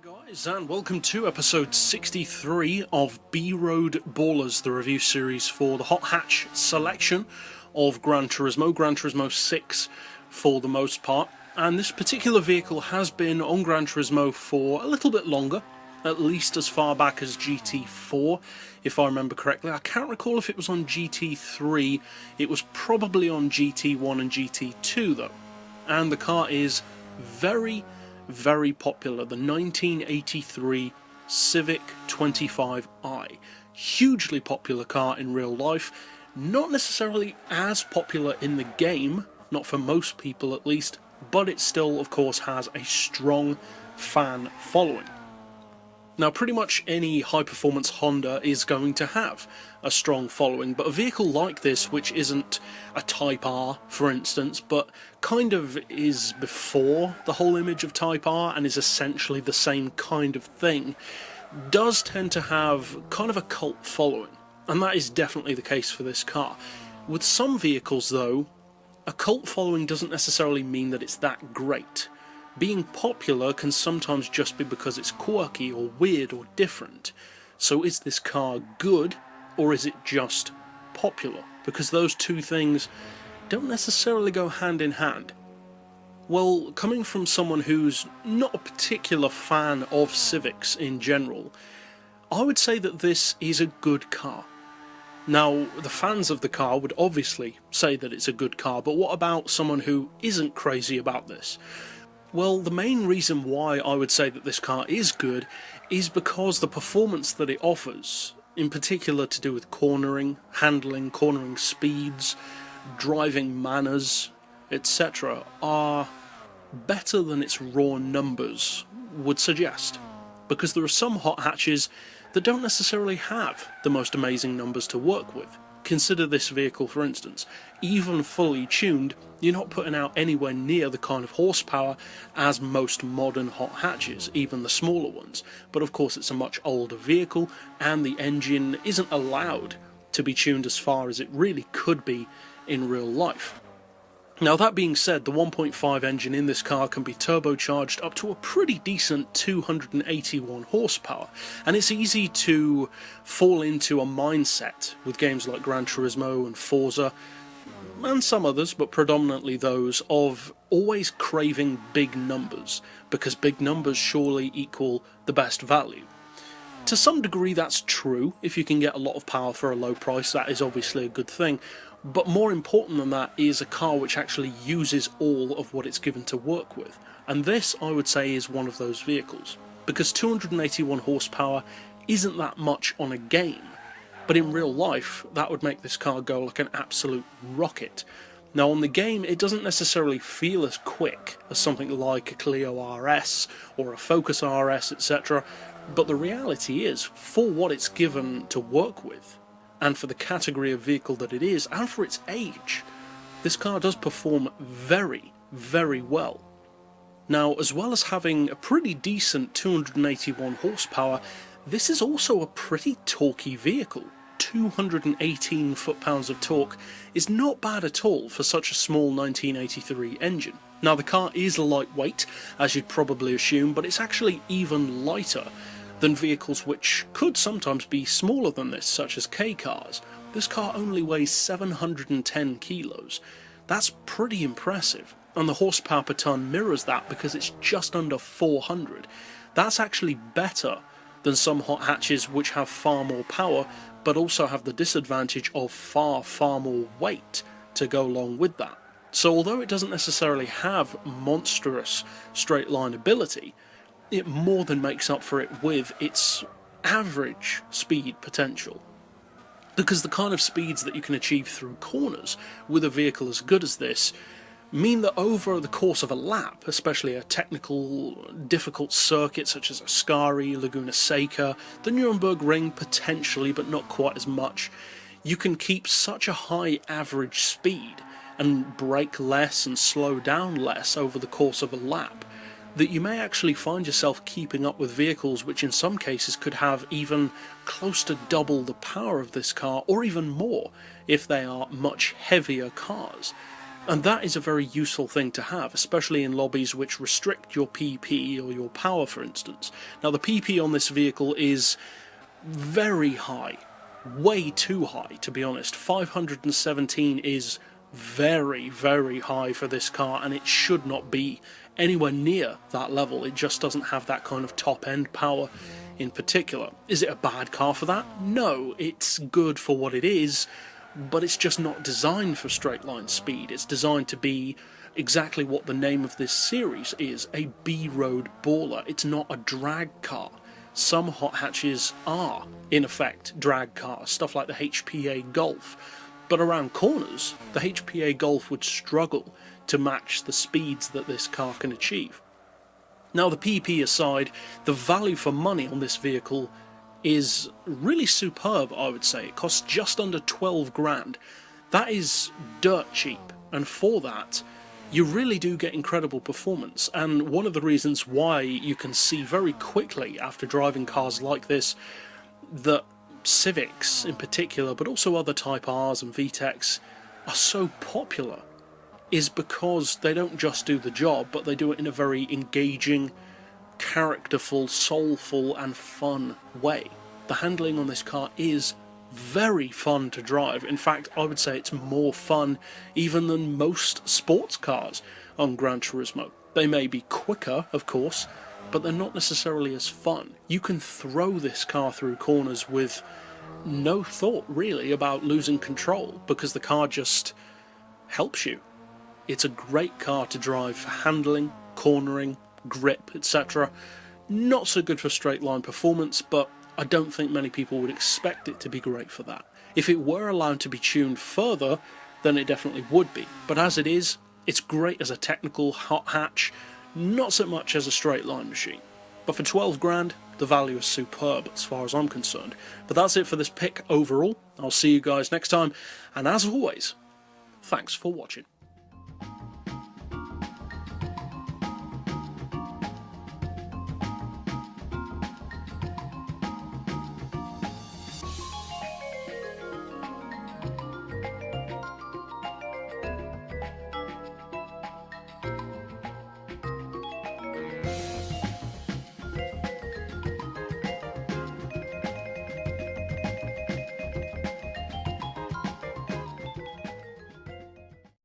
Guys, and welcome to episode 63 of B-Road Ballers, the review series for the Hot Hatch selection of Gran Turismo 6 for the most part. And this particular vehicle has been on Gran Turismo for a little bit longer, at least as far back as GT4, if I remember correctly. I can't recall if it was on GT3, it was probably on GT1 and GT2 though. And the car is very popular, the 1983 Civic 25i. Hugely popular car in real life, not necessarily as popular in the game, not for most people at least, but it still of course has a strong fan following. Now pretty much any high-performance Honda is going to have a strong following, but a vehicle like this, which isn't a Type R for instance, but kind of is before the whole image of Type R and is essentially the same kind of thing, does tend to have kind of a cult following, and that is definitely the case for this car. With some vehicles though, a cult following doesn't necessarily mean that it's that great. Being popular can sometimes just be because it's quirky or weird or different. So is this car good, or is it just popular? Because those two things don't necessarily go hand in hand. Well, coming from someone who's not a particular fan of Civics in general, I would say that this is a good car. Now, the fans of the car would obviously say that it's a good car, but what about someone who isn't crazy about this? Well, the main reason why I would say that this car is good is because the performance that it offers, in particular to do with cornering, handling, cornering speeds, driving manners, etc., are better than its raw numbers would suggest. Because there are some hot hatches that don't necessarily have the most amazing numbers to work with. Consider this vehicle for instance. Even fully tuned, you're not putting out anywhere near the kind of horsepower as most modern hot hatches, even the smaller ones. But of course it's a much older vehicle and the engine isn't allowed to be tuned as far as it really could be in real life. Now that being said, the 1.5 engine in this car can be turbocharged up to a pretty decent 281 horsepower, and it's easy to fall into a mindset with games like Gran Turismo and Forza, and some others, but predominantly those, of always craving big numbers, because big numbers surely equal the best value. To some degree that's true. If you can get a lot of power for a low price, that is obviously a good thing. But more important than that is a car which actually uses all of what it's given to work with. And this, I would say, is one of those vehicles. Because 281 horsepower isn't that much on a game. But in real life, that would make this car go like an absolute rocket. Now on the game, it doesn't necessarily feel as quick as something like a Clio RS or a Focus RS, etc. But the reality is, for what it's given to work with, and for the category of vehicle that it is, and for its age, this car does perform very well. Now, as well as having a pretty decent 281 horsepower, this is also a pretty torquey vehicle. 218 foot-pounds of torque is not bad at all for such a small 1983 engine. Now, the car is lightweight, as you'd probably assume, but it's actually even lighter than vehicles which could sometimes be smaller than this, such as K-cars. This car only weighs 710 kilos. That's pretty impressive, and the horsepower per tonne mirrors that because it's just under 400. That's actually better than some hot hatches which have far more power, but also have the disadvantage of far more weight to go along with that. So although it doesn't necessarily have monstrous straight line ability, it more than makes up for it with its average speed potential. Because the kind of speeds that you can achieve through corners with a vehicle as good as this mean that over the course of a lap, especially a technical, difficult circuit such as Ascari, Laguna Seca, the Nuremberg Ring potentially, but not quite as much, you can keep such a high average speed and brake less and slow down less over the course of a lap that you may actually find yourself keeping up with vehicles which in some cases could have even close to double the power of this car, or even more if they are much heavier cars. And that is a very useful thing to have, especially in lobbies which restrict your PP or your power, for instance. Now, the PP on this vehicle is very high, way too high, to be honest. 517 is very, very high for this car, and it should not be anywhere near that level. It just doesn't have that kind of top-end power in particular. Is it a bad car for that? No, it's good for what it is, but it's just not designed for straight line speed. It's designed to be exactly what the name of this series is, a B-road baller. It's not a drag car. Some hot hatches are, in effect, drag cars, stuff like the HPA Golf. But around corners, the HPA Golf would struggle to match the speeds that this car can achieve. Now, the PP aside, the value for money on this vehicle is really superb, I would say. It costs just under 12 grand. That is dirt cheap, and for that, you really do get incredible performance. And one of the reasons why you can see very quickly after driving cars like this that Civics in particular, but also other Type Rs and VTECs, are so popular is because they don't just do the job, but they do it in a very engaging, characterful, soulful and fun way. The handling on this car is very fun to drive. In fact, I would say it's more fun even than most sports cars on Gran Turismo. They may be quicker, of course, but they're not necessarily as fun. You can throw this car through corners with no thought really about losing control, because the car just helps you. It's a great car to drive for handling, cornering, grip, etc. Not so good for straight line performance, but I don't think many people would expect it to be great for that. If it were allowed to be tuned further, then it definitely would be. But as it is, it's great as a technical hot hatch, not so much as a straight line machine. But for 12 grand, the value is superb as far as I'm concerned. But that's it for this pick overall. I'll see you guys next time, and as always, thanks for watching.